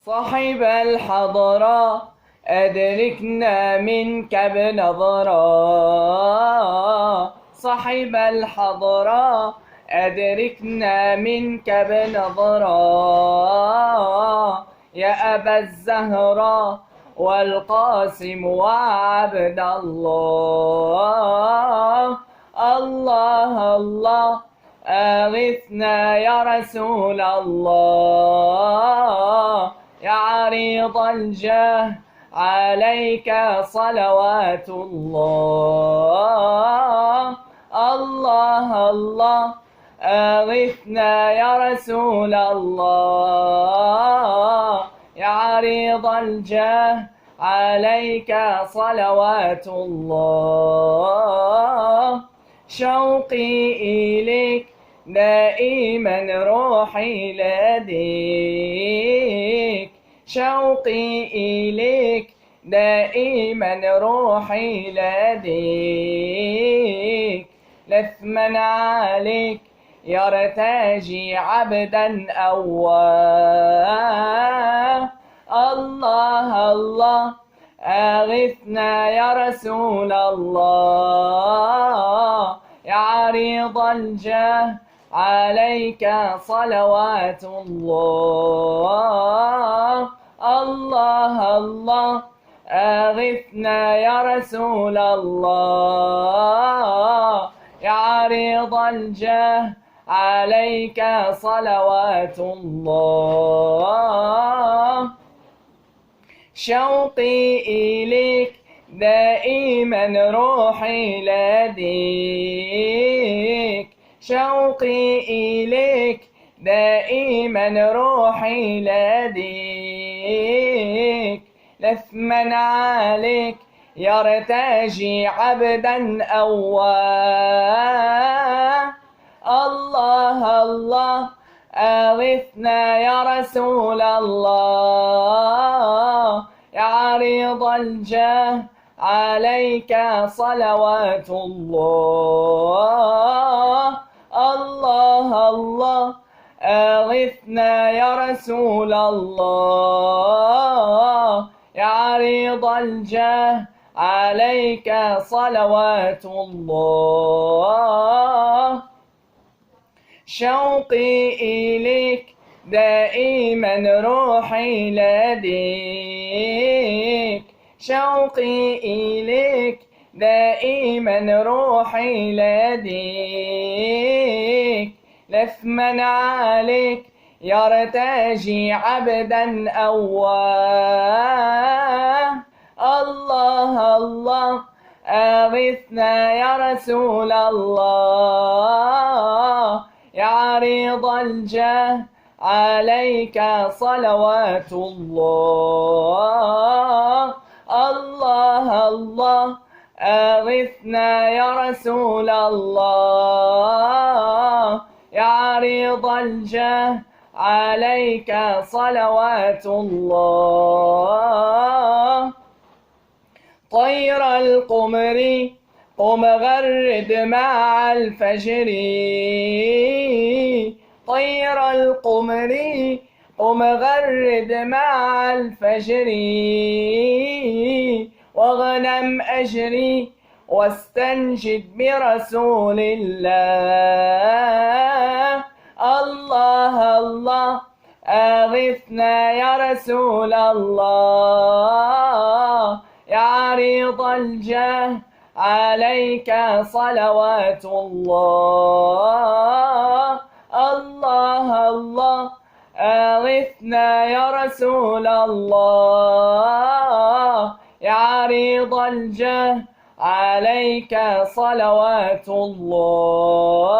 صاحب الحضرة أدركنا منك بنظرة. صاحب الحضرة أدركنا منك بنظرة. يا أبا الزهراء والقاسم وعبد الله. الله الله أغثنا يا رسول الله. يا عريض الجاه عليك صلوات الله. الله الله أغثنا يا رسول الله. يا عريض الجاه عليك صلوات الله. شوقي إليك دائما روحي لديك. شوقي إليك دائما روحي لديك. لثما عليك يرتجي عبدا أواه. الله الله أغثنا يا رسول الله. يا عريض الجاه عليك صلوات الله. الله الله أغثنا يا رسول الله. يا عريض الجاه عليك صلوات الله. شوقي إليك دائما روحي لديك. شوقي إليك دائما روحي لديك. لثما عليك يرتجي عبدا أواه. الله الله أغثنا يا رسول الله. يا عريض الجاه عليك صلوات الله. الله الله أغثنا يا رسول الله. يا عريض الجاه عليك صلوات الله. شوقي إليك دائما روحي لديك. شوقي إليك دائما روحي لديك. لثما عليك يرتجي عبدا أواه. الله الله أغثنا يا رسول الله. يا عريض الجاه عليك صلوات الله. الله الله أغثنا يا رسول الله. يا عريض الجاه عليك صلوات الله. طير القمر قم غرد مع الفجر. طير القمر قم غرد مع الفجر. واغنم أجري واستنجد برسول الله. الله الله أغثنا يا رسول الله. يا عريض الجاه عليك صلوات الله. الله الله أغثنا يا رسول الله. يا عريض الجاه عليك صلوات الله.